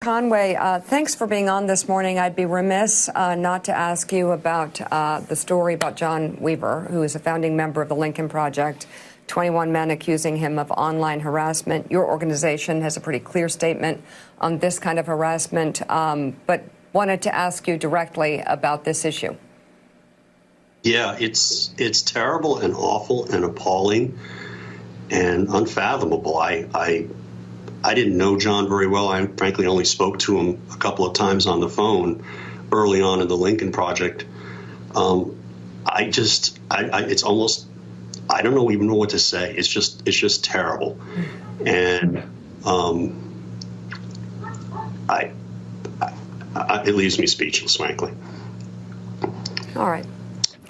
Conway, thanks for being on this morning. I'd be remiss not to ask you about the story about John Weaver, who is a founding member of the Lincoln Project. 21 men accusing him of online harassment. Your organization has a pretty clear statement on this kind of harassment, but wanted to ask you directly about this issue. Yeah, it's terrible and awful and appalling and unfathomable. I didn't know John very well. I frankly only spoke to him a couple of times on the phone early on in the Lincoln Project. It's almost, I don't even know what to say. It's just terrible. And it leaves me speechless, frankly. All right.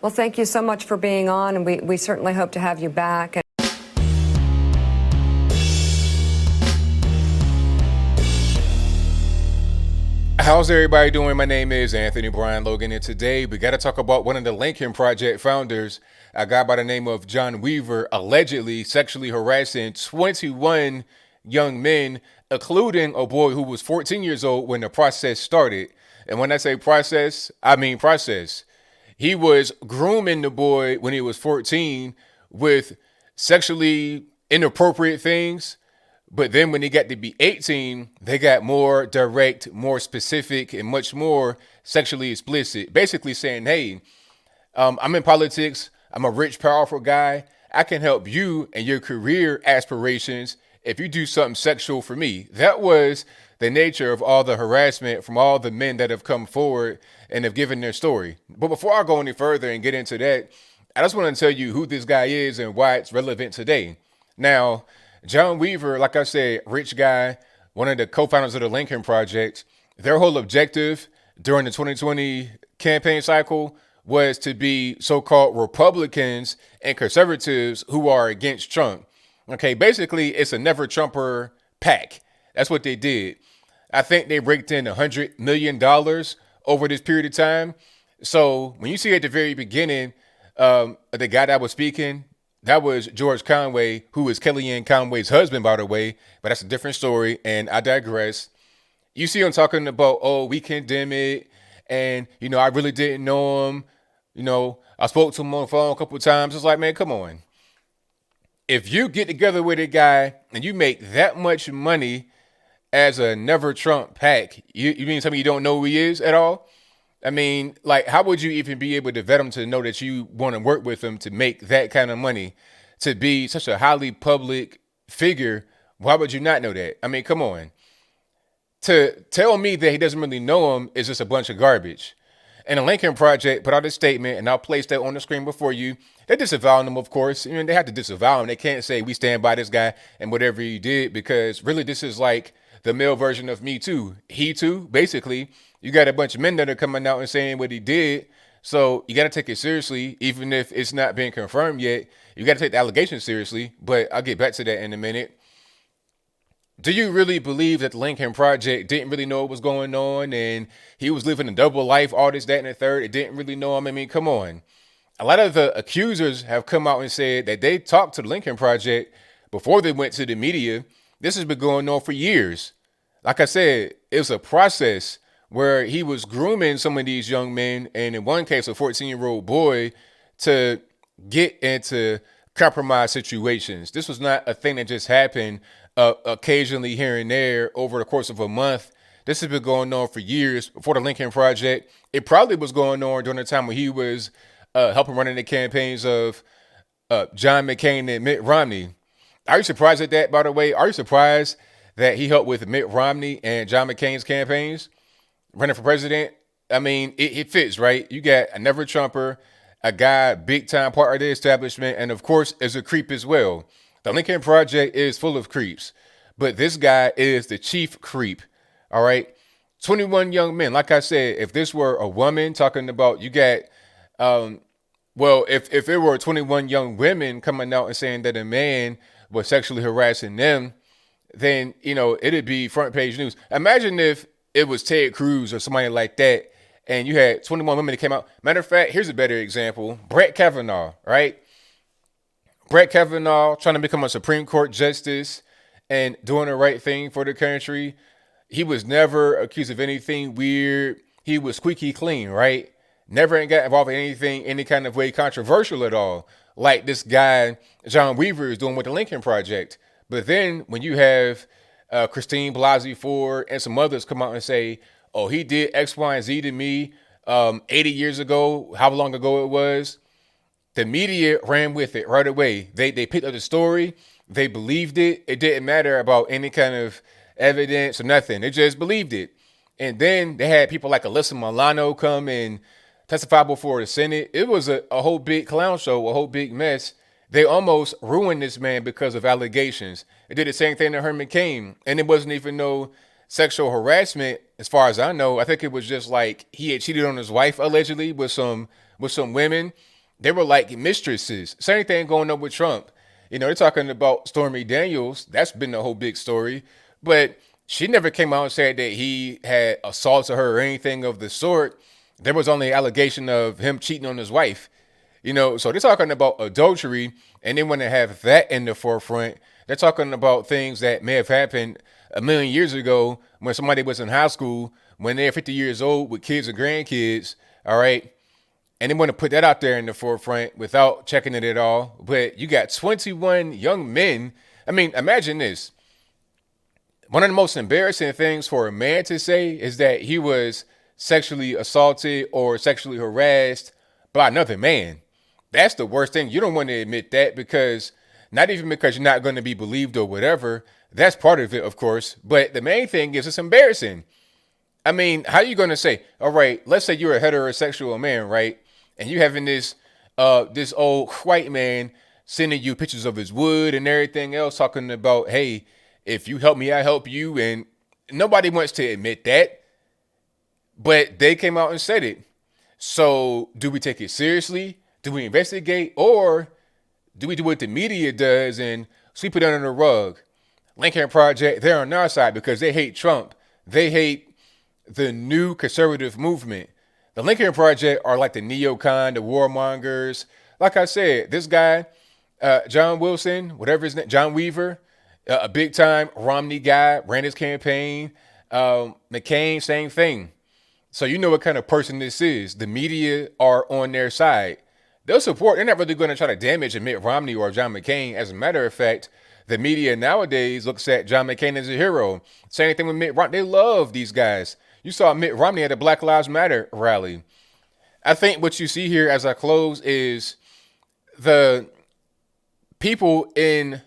Well, thank you so much for being on, and we certainly hope to have you back. How's everybody doing? My name is Anthony Brian Logan, and today we got to talk about one of the Lincoln Project founders, a guy by the name of John Weaver, allegedly sexually harassing 21 young men, including a boy who was 14 years old when the process started. And when I say process, I mean process. He was grooming the boy when he was 14 with sexually inappropriate things. But then when he got to be 18, they got more direct, more specific, and much more sexually explicit. Basically saying, hey, I'm in politics. I'm a rich, powerful guy. I can help you and your career aspirations if you do something sexual for me. That was the nature of all the harassment from all the men that have come forward and have given their story. But before I go any further and get into that, I just want to tell you who this guy is and why it's relevant today. Now, John Weaver, like I said, rich guy, one of the co-founders of the Lincoln Project, their whole objective during the 2020 campaign cycle was to be so-called Republicans and conservatives who are against Trump. Okay, basically, it's a never Trumper pack. That's what they did. I think they raked in $100 million over this period of time. So when you see at the very beginning, the guy that was speaking, that was George Conway, who is Kellyanne Conway's husband, by the way, but that's a different story, and I digress. You see him talking about, oh, we condemn it, and, I really didn't know him. I spoke to him on the phone a couple of times. It's like, man, come on. If you get together with a guy and you make that much money as a never Trump pack, you mean to tell me you don't know who he is at all? I mean, like, how would you even be able to vet him to know that you want to work with him to make that kind of money, to be such a highly public figure? Why would you not know that? I mean, come on. To tell me that he doesn't really know him is just a bunch of garbage. And the Lincoln Project put out a statement, and I'll place that on the screen before you. They're disavowing him, of course. They have to disavow him. They can't say we stand by this guy and whatever he did, because really this is like the male version of Me Too. He Too, basically. You got a bunch of men that are coming out and saying what he did. So you got to take it seriously, even if it's not been confirmed yet. You got to take the allegations seriously, but I'll get back to that in a minute. Do you really believe that the Lincoln Project didn't really know what was going on and he was living a double life, all this, that, and the third? It didn't really know him. I mean, come on. A lot of the accusers have come out and said that they talked to the Lincoln Project before they went to the media. This has been going on for years. Like I said, it was a process where he was grooming some of these young men, and in one case, a 14-year-old boy, to get into compromised situations. This was not a thing that just happened occasionally here and there over the course of a month. This has been going on for years before the Lincoln Project. It probably was going on during the time when he was helping running the campaigns of John McCain and Mitt Romney. Are you surprised at that, by the way? Are you surprised that he helped with Mitt Romney and John McCain's campaigns running for president? I mean, it fits, right? You got a never Trumper, a guy, big time part of the establishment, and of course, is a creep as well. The Lincoln Project is full of creeps, but this guy is the chief creep. All right. 21 young men. Like I said, if this were a woman talking about, you got, if it were 21 young women coming out and saying that a man was sexually harassing them, then, it'd be front page news. Imagine if it was Ted Cruz or somebody like that, and you had 21 women that came out. Matter of fact, here's a better example. Brett Kavanaugh, right? Brett Kavanaugh trying to become a Supreme Court justice and doing the right thing for the country. he was never accused of anything weird. He was squeaky clean, right? Never got involved in anything, any kind of way controversial at all, like this guy John Weaver is doing with the Lincoln Project. But then when you have Christine Blasey Ford and some others come out and say, "Oh, he did X, Y, and Z to me 80 years ago, how long ago it was," the media ran with it right away. They picked up the story. They believed it. It didn't matter about any kind of evidence or nothing. They just believed it. And then they had people like Alyssa Milano come and testify before the Senate. It was a whole big clown show, a whole big mess. They almost ruined this man because of allegations. They did the same thing to Herman Cain. And it wasn't even no sexual harassment, as far as I know. I think it was just like he had cheated on his wife allegedly with some women. They were like mistresses. Same thing going on with Trump. They're talking about Stormy Daniels. That's been the whole big story. But she never came out and said that he had assaulted her or anything of the sort. There was only an allegation of him cheating on his wife. So they're talking about adultery, and they want to have that in the forefront. They're talking about things that may have happened a million years ago when somebody was in high school, when they're 50 years old with kids and grandkids, all right? And they want to put that out there in the forefront without checking it at all. But you got 21 young men. I mean, imagine this. One of the most embarrassing things for a man to say is that he was sexually assaulted or sexually harassed by another man. That's the worst thing. You don't want to admit that, because not even because you're not going to be believed or whatever. That's part of it, of course. But the main thing is it's embarrassing. I mean, how are you going to say, all right, let's say you're a heterosexual man, right? And you having this old white man sending you pictures of his wood and everything else, talking about, hey, if you help me, I help you. And nobody wants to admit that. But they came out and said it. So do we take it seriously? Do we investigate? Or do we do what the media does and sweep it under the rug? Lincoln Project, they're on our side because they hate Trump. They hate the new conservative movement. The Lincoln Project are like the neocon, the warmongers. Like I said, this guy, John Wilson, whatever his name, John Weaver, a big time Romney guy, ran his campaign. McCain, same thing. So you know what kind of person this is. The media are on their side. They'll support. They're not really going to try to damage Mitt Romney or John McCain. As a matter of fact, the media nowadays looks at John McCain as a hero. Same thing with Mitt Romney. They love these guys. You saw Mitt Romney at a Black Lives Matter rally. I think what you see here as I close is the people in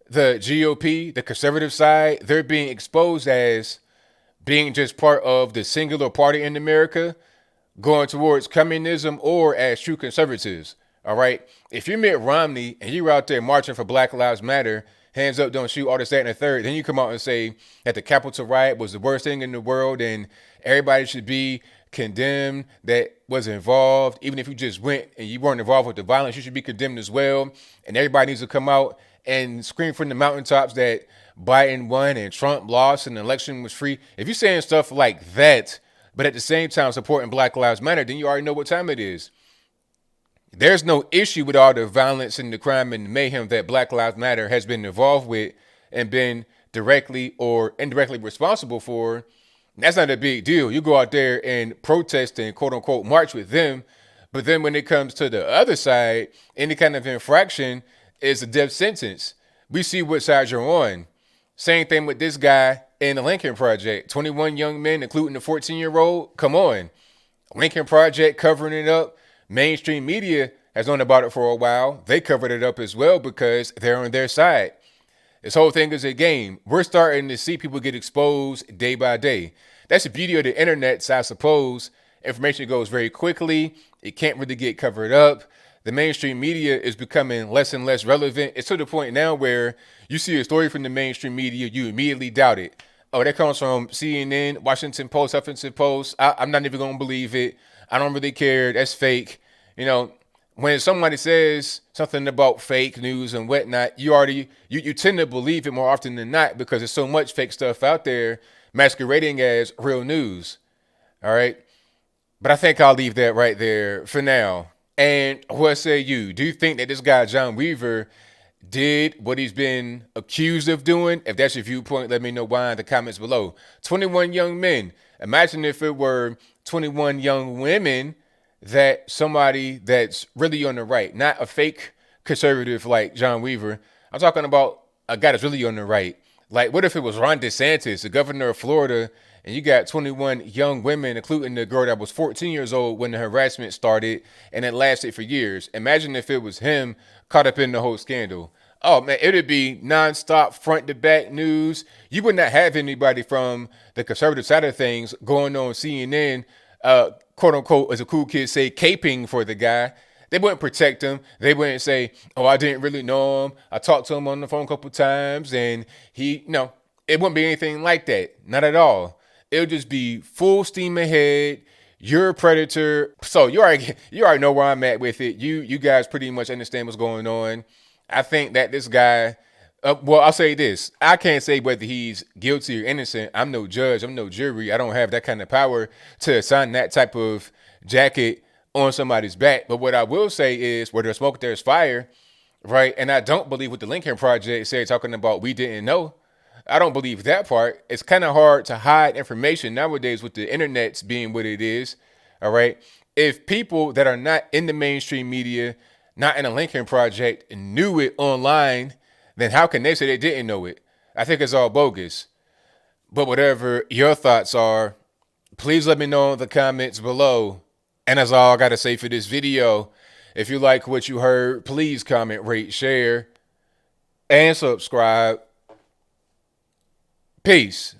the GOP, the conservative side, they're being exposed as being just part of the singular party in America, going towards communism, or as true conservatives. All right. If you're Mitt Romney and you're out there marching for Black Lives Matter, hands up, don't shoot, all this, that, and the third, then you come out and say that the Capitol riot was the worst thing in the world and everybody should be condemned that was involved. Even if you just went and you weren't involved with the violence, you should be condemned as well. And everybody needs to come out and scream from the mountaintops that Biden won and Trump lost and the election was free. If you're saying stuff like that, but at the same time supporting Black Lives Matter, then you already know what time it is. There's no issue with all the violence and the crime and the mayhem that Black Lives Matter has been involved with and been directly or indirectly responsible for. That's not a big deal. You go out there and protest and quote unquote march with them. But then when it comes to the other side, any kind of infraction is a death sentence. We see what side you're on. Same thing with this guy in the Lincoln Project. 21 young men, including the 14-year-old. Come on. Lincoln Project covering it up. Mainstream media has known about it for a while. They covered it up as well because they're on their side. This whole thing is a game. We're starting to see people get exposed day by day. That's the beauty of the internet, I suppose. Information goes very quickly. It can't really get covered up. The mainstream media is becoming less and less relevant. It's to the point now where you see a story from the mainstream media, you immediately doubt it. Oh, that comes from CNN, Washington Post, Huffington Post. I'm not even going to believe it. I don't really care. That's fake. You know, when somebody says something about fake news and whatnot, you tend to believe it more often than not because there's so much fake stuff out there masquerading as real news. All right. But I think I'll leave that right there for now. And what say you? Do you think that this guy, John Weaver, did what he's been accused of doing? If that's your viewpoint, let me know why in the comments below. 21 young men. Imagine if it were 21 young women that somebody that's really on the right, not a fake conservative like John Weaver. I'm talking about a guy that's really on the right. Like, what if it was Ron DeSantis, the governor of Florida, and you got 21 young women, including the girl that was 14 years old when the harassment started, and it lasted for years? Imagine if it was him caught up in the whole scandal. Oh man, it would be nonstop front to back news. You would not have anybody from the conservative side of things going on CNN, quote unquote, as a cool kid say, caping for the guy. They wouldn't protect him. They wouldn't say, "Oh, I didn't really know him. I talked to him on the phone a couple times, and he." No, it wouldn't be anything like that. Not at all. It would just be full steam ahead. You're a predator. So you already know where I'm at with it. You guys pretty much understand what's going on. I think that this guy, well, I'll say this. I can't say whether he's guilty or innocent. I'm no judge. I'm no jury. I don't have that kind of power to assign that type of jacket on somebody's back. But what I will say is where there's smoke, there's fire, right? And I don't believe what the Lincoln Project said, talking about we didn't know. I don't believe that part. It's kind of hard to hide information nowadays with the internet's being what it is, all right? If people that are not in the mainstream media, not in the Lincoln Project, knew it online, then how can they say they didn't know it? I think it's all bogus. But whatever your thoughts are, please let me know in the comments below. And that's all I got to say for this video. If you like what you heard, please comment, rate, share, and subscribe. Peace.